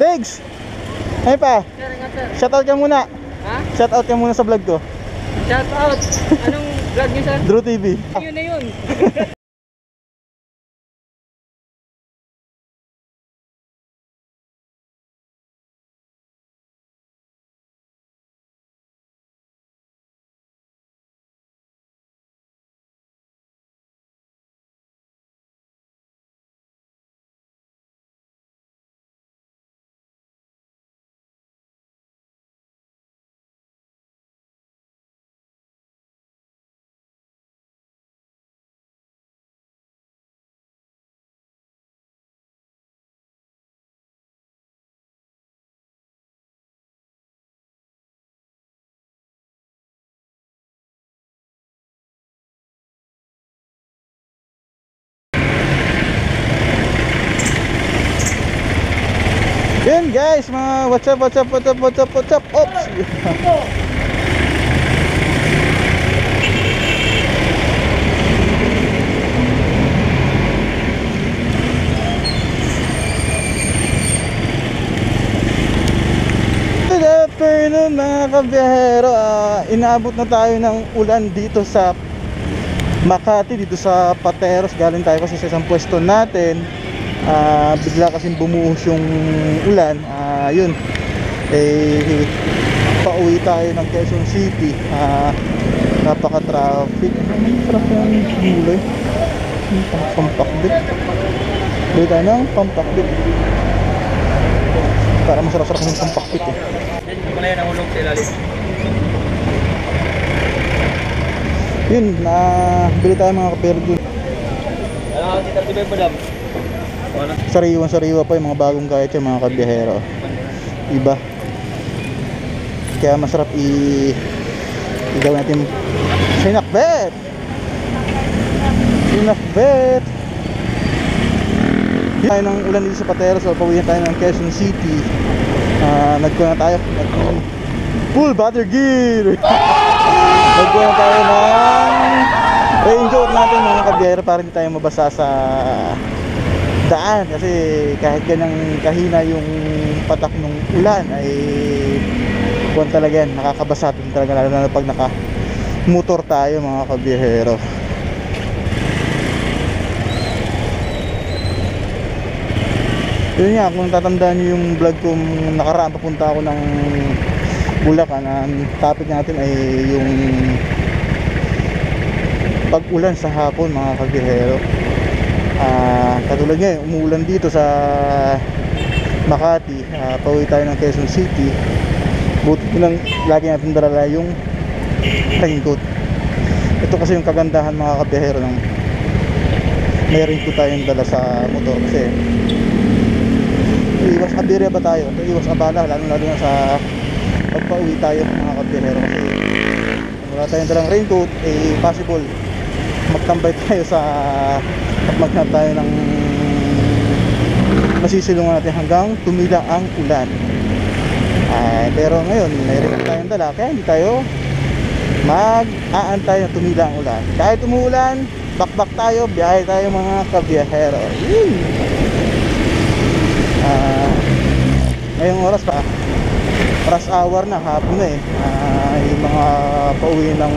Degs! Ay pa, shoutout ka muna. Ha? Shoutout ka muna sa vlog ko. Shoutout! Anong vlog niyo, sir? Drew TV. Yun na yun. Yun guys, mga what's up. Oops. Good afternoon mga kabiyahero. Inaabot na tayo ng ulan dito sa Makati, dito sa Pateros. Galing tayo kasi sa isang pwesto natin. Bigla kasing bumuhos yung ulan. Yun pauwi tayo ng Quezon City. Napaka-traffic. Sarap yung gulay. Pampakbit. Bili tayo ng pampakbit para masarap-sarap yung pampakbit eh. Hindi pala yan ang ulog sa ilalim. Yun, bili tayo mga kapero dun. Alam ka, tita Tibay po dam. Sariwa pa yung mga bagong kahit yung mga kabiyahero. Iba. Kaya masarap igawin natin sinakbet. Tayo ng ulan dito sa Pateros. So pawihan tayo ng Quezon City. Nagkuha na tayo full battery gear. Nagkuha na tayo ng raincoat natin mga kabiyahero para hindi tayo mabasa sa daan, kasi kahit ganang kahina yung patak ng ulan ay buwan talaga yan, nakakabasa din talaga, lalo na pag naka motor tayo mga kabiyahero. Yun nga, kung tatandaan nyo yung vlog ko nakaraan, papunta ako ng Bulacan, ang topic natin ay yung pag-ulan sa hapon mga kabiyahero. Katulad ngayon, umuulan dito sa Makati. Pauwi tayo ng Quezon City. Buti lang lagi natin dala yung raincoat. Ito kasi yung kagandahan mga kabiyahero ng may raincoat tayong dala sa motor, kasi iwas kabirya ba tayo, iwas abala, lalo na sa pagpauwi tayo mga kabiyahero, kasi kung wala tayong dalang raincoat possible magtambay tayo sa maghanap tayo ng masisilungan natin hanggang tumila ang ulan. Pero ngayon may rin tayong dala, kaya hindi tayo mag-aantay na tumila ang ulan. Kahit umuulan, bakbak tayo, biyahe tayo mga kabiyahero. Ngayong oras pa, rush hour na, hapon na yung mga pauwi ng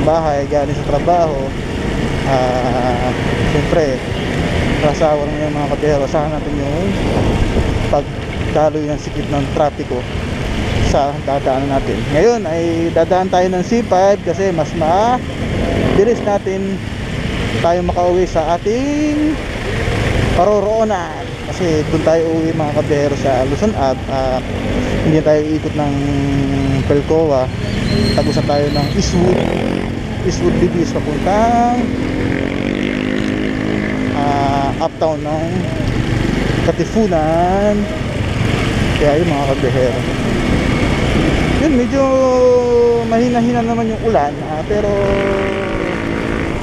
bahay galing sa trabaho. Siyempre rush hour na yung mga kabiyahero. Saan natin yung pagdaloy ng sikip ng trapiko sa dadaanan natin. Ngayon ay dadaan tayo ng C5 kasi mas mabilis natin tayo makauwi sa ating paroroonan, kasi doon tayo uwi mga kabiyahero sa Luzon at hindi tayo ikot ng Pelcoa. Tagusan tayo ng Eastwood Bibis papuntang uptown ng Katifunan. Kaya yung mga kabiyahero, yun, medyo mahina-hina naman yung ulan, pero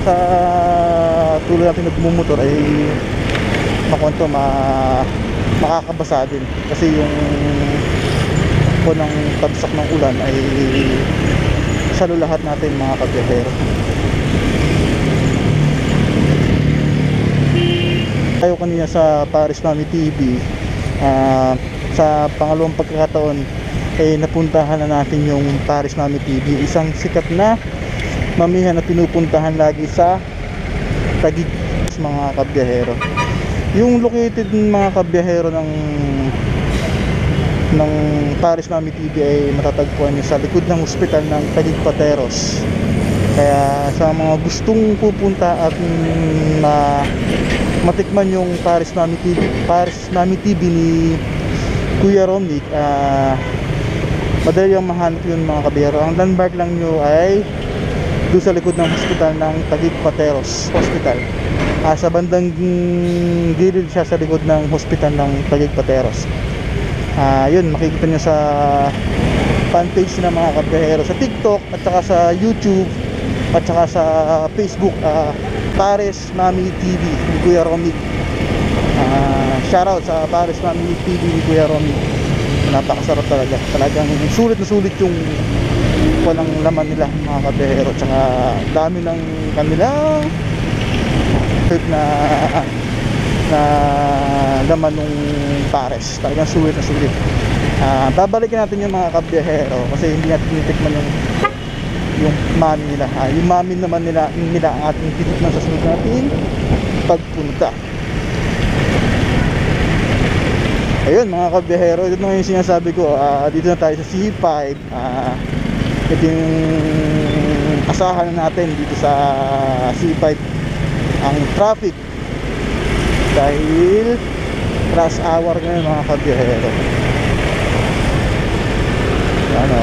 sa tuloy natin nagmumotor ay makonto makakabasa din, kasi yung po ng tagsak ng ulan ay salo lahat natin mga kabiyahero. Tayo kanina sa Paris Mami TV, Sa pangalawang pagkakataon napuntahan na natin yung Paris Mami TV, isang sikat na mamihan na pinupuntahan lagi sa Taguig, mga kabiyahero. Yung located mga kabiyahero ng Paris Mami TV ay matatagpuan nyo sa likod ng ospital ng Taguig Pateros. Kaya sa mga gustong pupunta at matikman yung Paris Mami TV ni Kuya Romnick, madali yung mahanap yun mga kabiyahero. Ang landmark lang nyo ay doon sa likod ng hospital ng Taguig Pateros Hospital. Sa bandang gilid siya sa likod ng hospital ng Taguig Pateros. Yun, makikita nyo sa fanpage ng mga kabiyahero sa TikTok at saka sa YouTube at saka sa Facebook, Paris Mami TV ni Kuya Romnick. Shoutout sa Paris Mami TV ni Kuya Romnick. Napakasarap talaga. Talagang sulit na sulit yung walang laman nila mga kabiyahero. Tsaka dami ng kanilang na laman ng Paris. Talagang sulit na sulit. Babalikan natin yung mga kabiyahero kasi hindi natin titikman yung mami nila. Yung mami naman nila ang ating titikman sa sunod natin pagpunta. Ayun mga kabiyahero, ito na yung sinasabi ko. Dito na tayo sa C5. Ito yung asahan natin dito sa C5, ang traffic dahil rush hour ngayon mga kabiyahero. Ano?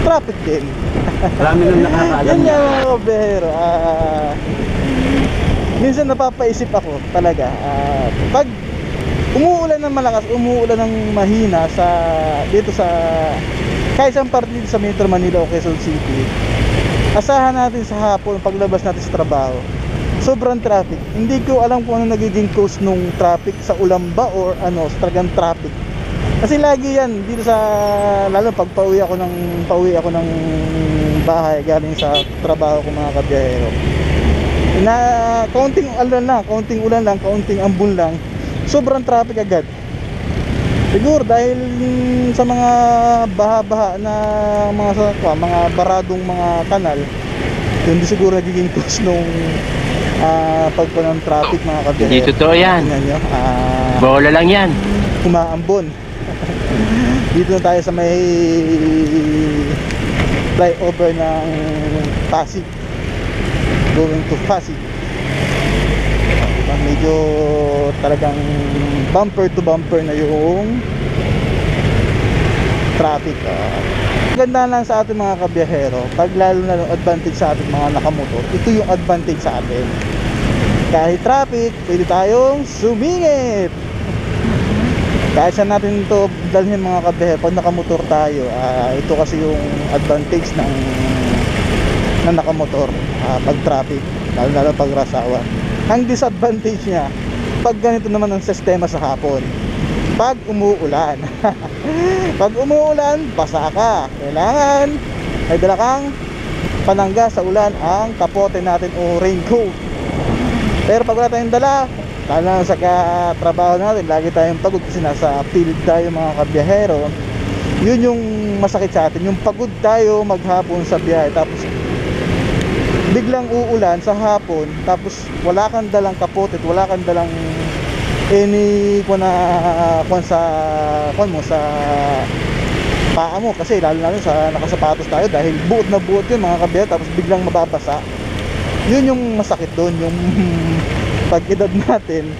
Traffic din. Marami nang nakakaalam. Yan nga mga kabiyahero. Minsan napapaisip ako talaga, pag umuulan ng malakas, umuulan ng mahina dito sa kahit saan parte dito sa Metro Manila o Quezon City, asahan natin sa hapon paglabas natin sa trabaho, sobrang traffic. Hindi ko alam kung ano nagiging cause nung traffic, sa ulan ba or ano, talagang traffic. Kasi lagi yan dito sa, lalo pag pauwi ako ng bahay galing sa trabaho ko mga kabiyahero, na kaunting ulan lang, kaunting ambon lang, sobrang traffic agad. Siguro dahil sa mga baha-baha na mga baradong mga kanal, yun siguro nagiging cause nung pagpunang traffic mga kabiyahero. Hindi totoo yan. Bola lang yan. Umaambon. Dito na tayo sa may flyover ng Pasig, going to Pasig. Medyo talagang bumper to bumper na yung traffic. Ganda lang sa ating mga kabiyahero, pag lalo na yung advantage sa ating mga nakamotor, ito yung advantage sa atin. Kahit traffic, pwede tayong sumingit. Kahit saan natin ito dalhin mga kabiyahero, pag nakamotor tayo, ito kasi yung advantage ng nakamotor pag traffic, lalo pag rush hour. Ang disadvantage niya, pag ganito naman ang sistema sa hapon, pag umuulan. Pag umuulan, basa ka. Kailangan may dala kang panangga sa ulan, ang kapote natin o raincoat. Pero pag wala tayong dala, lalo na sa katrabaho natin, lagi tayong pagod kasi nasa field tayo mga kabiyahero. Yun yung masakit sa atin, yung pagod tayo maghapon sa biyahe, tapos biglang uulan sa hapon, tapos wala kang dalang kapote, wala kang dalang sa paa mo, kasi lalo na sa nakasapatos tayo dahil buot na buot yun mga kabiyahero, tapos biglang mababasa. Yun yung masakit doon, yung pag edad natin,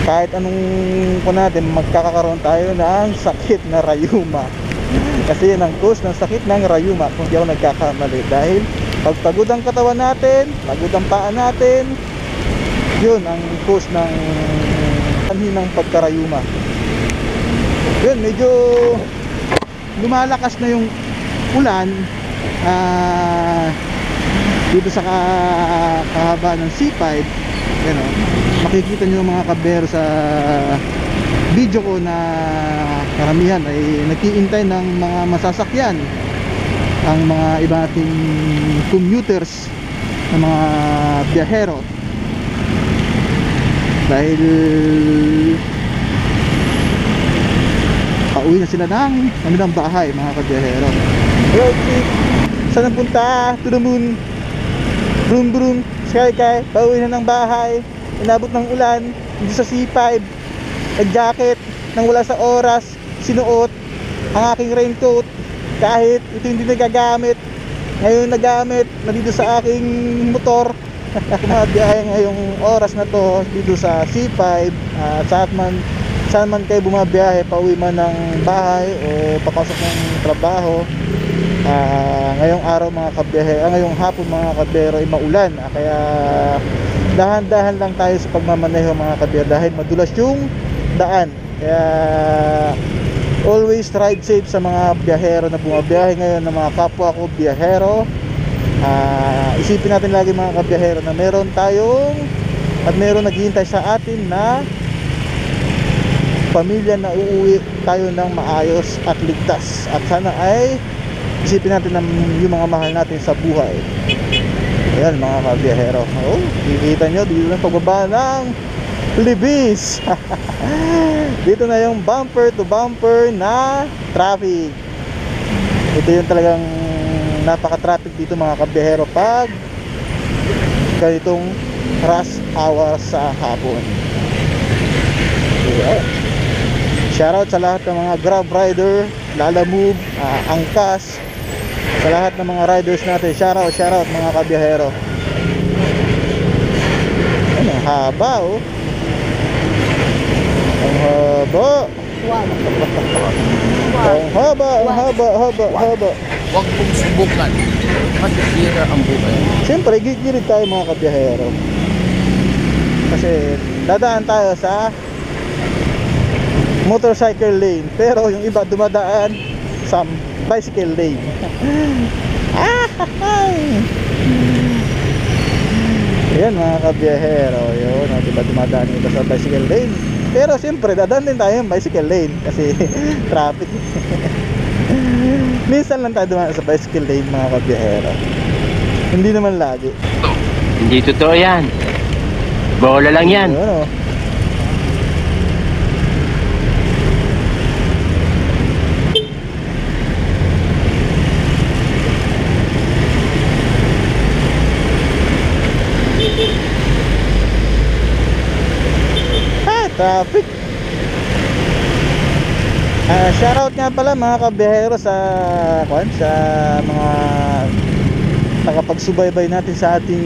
kahit anong magkakaroon tayo ng sakit na rayuma. Kasi yan ang cause ng sakit ng rayuma kung di ako nagkakamali, dahil pag pagod ang katawan natin, pagod ang paa natin, yun ang cause ng anhinang pagkarayuma. Yun, medyo lumalakas na yung ulan dito sa kahaba ng C5. Yan, makikita nyo mga kabiyahero sa video ko na karamihan ay nag-iintay ng mga masasakyan, ang mga iba nating commuters, ng mga biyahero, dahil pauwi na sila ng kanilang bahay, mga kabiyahero. Road trip, saan ang punta? To the moon, broom broom, sky sky, pauwi na ng bahay, inabot ng ulan, hindi sa C5, nag-jacket nang wala sa oras, sinuot ang aking raincoat kahit ito hindi nagagamit, ngayon nagamit na dito sa aking motor. Kumabiyahe ngayong oras na to dito sa C5, saan man kayo bumabiyahe, pauwi man ng bahay o papasok ng trabaho. Ngayong araw mga kabiyahe, ngayong hapon mga kabiyero ay maulan, kaya dahan-dahan lang tayo sa pagmamaneho mga kabiyero dahil madulas yung daan. Kaya always ride safe sa mga biyahero na bumabiyahe ngayon, ng mga kapwa ko biyahero. Isipin natin lagi mga kabiyahero na meron tayong at meron naghihintay sa atin na pamilya na uuwi tayo ng maayos at ligtas, at sana ay isipin natin yung mga mahal natin sa buhay. Ayan mga kabiyahero, kikita nyo dito ng pagbaba ng Libis. Dito na yung bumper to bumper na traffic. Ito yung talagang napaka-traffic dito mga kabiyahero pag ganitong rush hour sa hapon. Shoutout sa lahat ng mga Grab rider, Lalamove, Angkas, sa lahat ng mga riders natin. Shoutout mga kabiyahero. Ano, haba oh. Ang haba. Ang haba. Huwag mong subukan. Masisira ang buhay. Siyempre, gigirid tayo mga kabiyahero. Kasi dadaan tayo sa motorcycle lane, pero yung iba dumadaan sa bicycle lane. Ayan mga kabiyahero, yun, diba dumadaan yung iba sa bicycle lane, pero siyempre dadaan din tayo yung bicycle lane kasi traffic. Minsan lang tayo dumaan sa bicycle lane mga kabiyahero, hindi naman lagi. Hindi totoo yan. Bola lang yan. Ano? Traffic. Shoutout nga pala mga kabiyahero sa mga tagapagsubaybay natin sa ating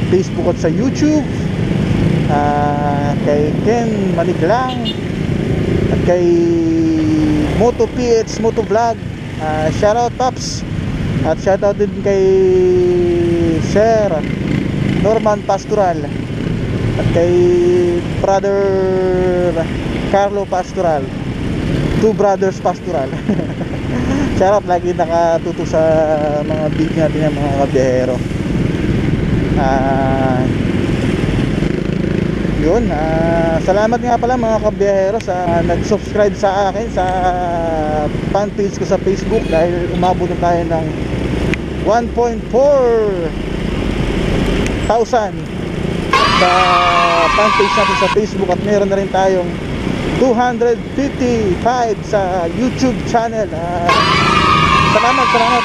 Facebook at sa YouTube. Kay Ken Maniglang at kay Moto PH Moto Vlog. Shoutout Paps. At shoutout din kay Sir Norman Pastoral at kay Brother Carlo Pastoral, Two Brothers Pastoral. Shoutout, lagi nakatuto sa mga video natin ng mga kabiyahero. Yun, salamat nga pala mga kabiyahero sa nag-subscribe sa akin sa fanpage ko sa Facebook, dahil umabot na tayo ng 1,400 sa fanpage natin sa Facebook, at meron na rin tayong 255 sa YouTube channel. Salamat mga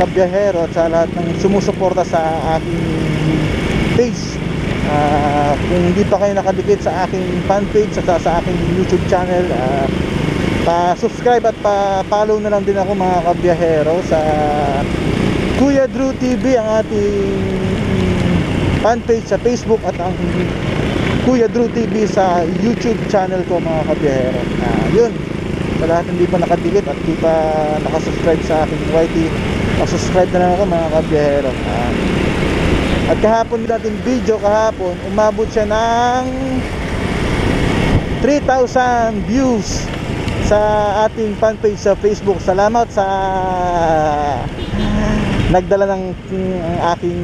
kabiyahero at sa lahat ng sumusuporta sa aking page. Kung hindi pa kayo nakadikit sa aking fanpage at sa aking YouTube channel, pa-subscribe at pa-follow na lang din ako mga kabiyahero sa Kuya Drew TV, ang ating fanpage sa Facebook, at ang Kuya Drew TV sa YouTube channel ko mga kabiyahero. Yun, sa lahat hindi pa nakadikit at hindi pa nakasubscribe sa aking YT, subscribe na lang ako mga kabiyahero. At kahapon natin video, kahapon umabot siya ng 3,000 views sa ating fanpage sa Facebook. Salamat sa nagdala ng aking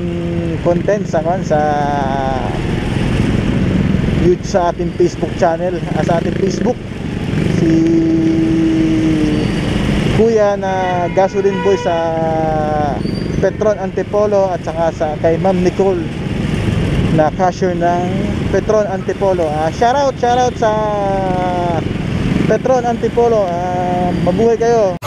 content sa sa ating Facebook channel, sa ating Facebook, si Kuya na gasoline boy sa Petron Antipolo, at saka kay Ma'am Nicole na cashier ng Petron Antipolo. Shoutout sa Petron Antipolo. Mabuhay kayo.